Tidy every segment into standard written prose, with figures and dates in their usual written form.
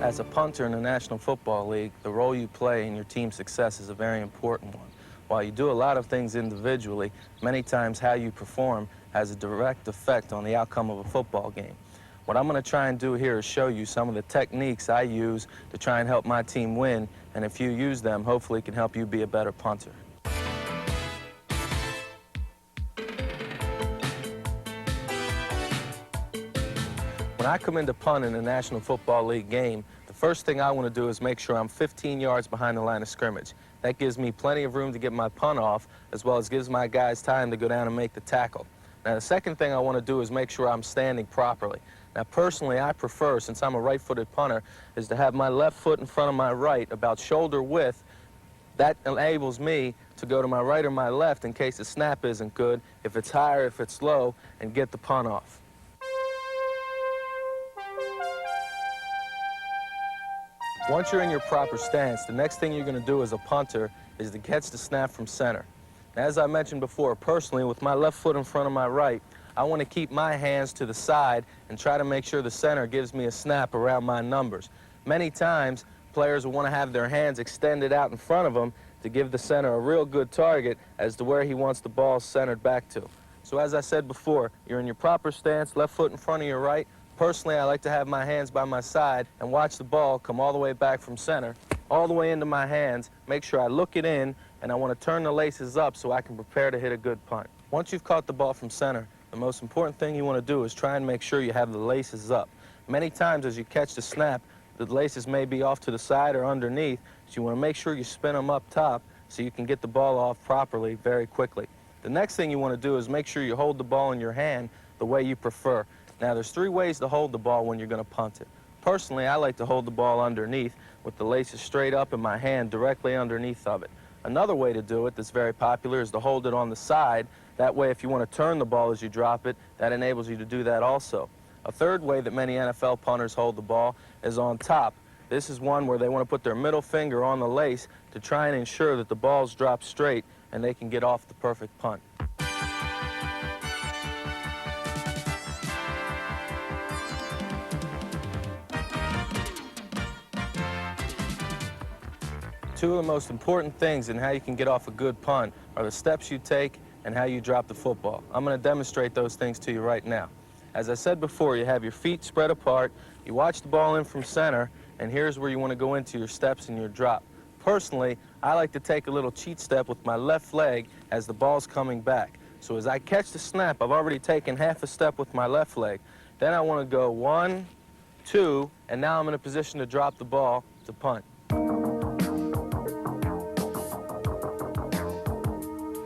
As a punter in the National Football League, the role you play in your team's success is a very important one. While you do a lot of things individually, many times how you perform has a direct effect on the outcome of a football game. What I'm going to try and do here is show you some of the techniques I use to try and help my team win, and if you use them, hopefully it can help you be a better punter. When I come into punt in a National Football League game, the first thing I want to do is make sure I'm 15 yards behind the line of scrimmage. That gives me plenty of room to get my punt off, as well as gives my guys time to go down and make the tackle. Now, the second thing I want to do is make sure I'm standing properly. Now, personally, I prefer, since I'm a right-footed punter, is to have my left foot in front of my right, about shoulder width. That enables me to go to my right or my left in case the snap isn't good, if it's high or if it's low, and get the punt off. Once you're in your proper stance, the next thing you're going to do as a punter is to catch the snap from center. Now, as I mentioned before, personally, with my left foot in front of my right, I want to keep my hands to the side and try to make sure the center gives me a snap around my numbers. Many times, players will want to have their hands extended out in front of them to give the center a real good target as to where he wants the ball centered back to. So as I said before, you're in your proper stance, left foot in front of your right. Personally, I like to have my hands by my side and watch the ball come all the way back from center, all the way into my hands, make sure I look it in, and I want to turn the laces up so I can prepare to hit a good punt. Once you've caught the ball from center, the most important thing you want to do is try and make sure you have the laces up. Many times as you catch the snap, the laces may be off to the side or underneath, so you want to make sure you spin them up top so you can get the ball off properly very quickly. The next thing you want to do is make sure you hold the ball in your hand the way you prefer. Now, there's three ways to hold the ball when you're going to punt it. Personally, I like to hold the ball underneath with the laces straight up and my hand directly underneath of it. Another way to do it that's very popular is to hold it on the side. That way, if you want to turn the ball as you drop it, that enables you to do that also. A third way that many NFL punters hold the ball is on top. This is one where they want to put their middle finger on the lace to try and ensure that the ball's dropped straight and they can get off the perfect punt. Two of the most important things in how you can get off a good punt are the steps you take and how you drop the football. I'm going to demonstrate those things to you right now. As I said before, you have your feet spread apart, you watch the ball in from center, and here's where you want to go into your steps and your drop. Personally, I like to take a little cheat step with my left leg as the ball's coming back. So as I catch the snap, I've already taken half a step with my left leg. Then I want to go 1, 2, and now I'm in a position to drop the ball to punt.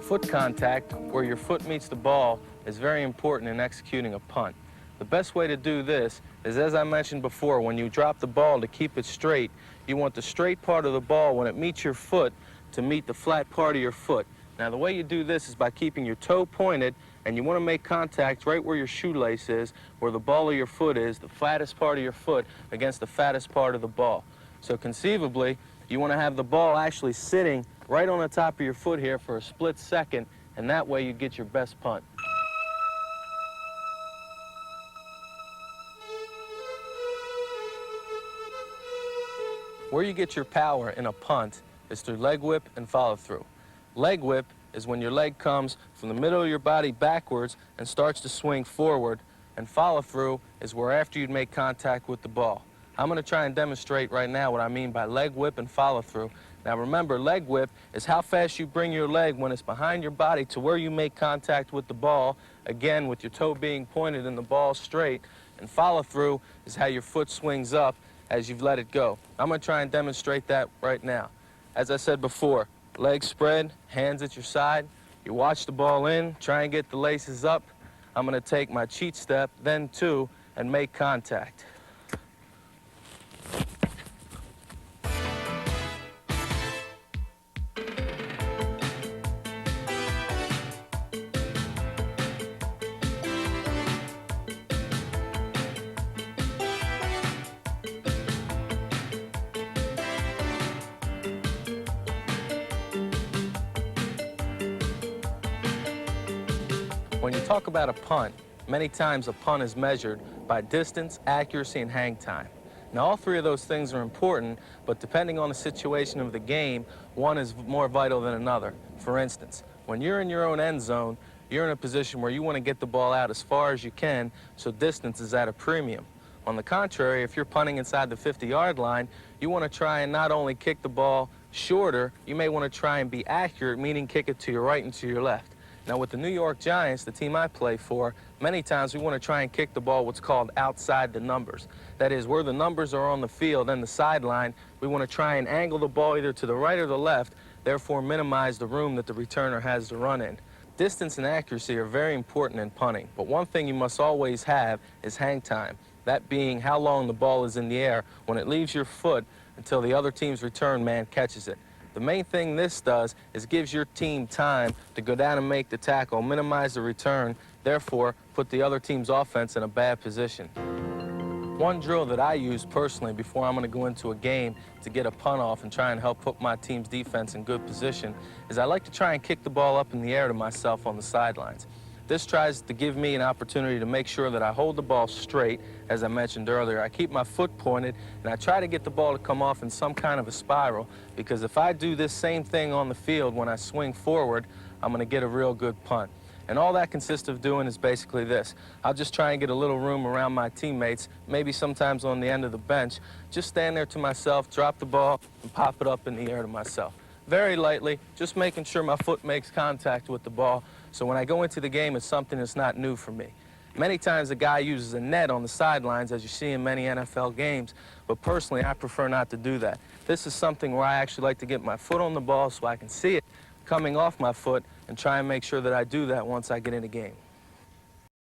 Foot contact, where your foot meets the ball, is very important in executing a punt. The best way to do this is, as I mentioned before, when you drop the ball to keep it straight, you want the straight part of the ball, when it meets your foot, to meet the flat part of your foot. Now, the way you do this is by keeping your toe pointed, and you want to make contact right where your shoelace is, where the ball of your foot is, the flattest part of your foot against the fattest part of the ball. So conceivably, you want to have the ball actually sitting right on the top of your foot here for a split second, and that way you get your best punt. Where you get your power in a punt is through leg whip and follow through. Leg whip is when your leg comes from the middle of your body backwards and starts to swing forward, and follow through is where after you'd make contact with the ball. I'm going to try and demonstrate right now what I mean by leg whip and follow through. Now remember, leg whip is how fast you bring your leg when it's behind your body to where you make contact with the ball, again with your toe being pointed and the ball straight. And follow through is how your foot swings up as you've let it go. I'm going to try and demonstrate that right now. As I said before, legs spread, hands at your side. You watch the ball in, try and get the laces up. I'm going to take my cheat step, then 2, and make contact. When you talk about a punt, many times a punt is measured by distance, accuracy, and hang time. Now, all three of those things are important, but depending on the situation of the game, one is more vital than another. For instance, when you're in your own end zone, you're in a position where you want to get the ball out as far as you can, so distance is at a premium. On the contrary, if you're punting inside the 50-yard line, you want to try and not only kick the ball shorter, you may want to try and be accurate, meaning kick it to your right and to your left. Now, with the New York Giants, the team I play for, many times we want to try and kick the ball what's called outside the numbers. That is, where the numbers are on the field and the sideline, we want to try and angle the ball either to the right or the left, therefore minimize the room that the returner has to run in. Distance and accuracy are very important in punting, but one thing you must always have is hang time. That being how long the ball is in the air when it leaves your foot until the other team's return man catches it. The main thing this does is gives your team time to go down and make the tackle, minimize the return, therefore put the other team's offense in a bad position. One drill that I use personally before I'm going to go into a game to get a punt off and try and help put my team's defense in good position is I like to try and kick the ball up in the air to myself on the sidelines. This tries to give me an opportunity to make sure that I hold the ball straight, as I mentioned earlier. I keep my foot pointed, and I try to get the ball to come off in some kind of a spiral, because if I do this same thing on the field when I swing forward, I'm going to get a real good punt. And all that consists of doing is basically this. I'll just try and get a little room around my teammates, maybe sometimes on the end of the bench, just stand there to myself, drop the ball, and pop it up in the air to myself. Very lightly, just making sure my foot makes contact with the ball, so when I go into the game, it's something that's not new for me. Many times a guy uses a net on the sidelines, as you see in many NFL games, but personally I prefer not to do that. This is something where I actually like to get my foot on the ball so I can see it coming off my foot and try and make sure that I do that once I get in the game.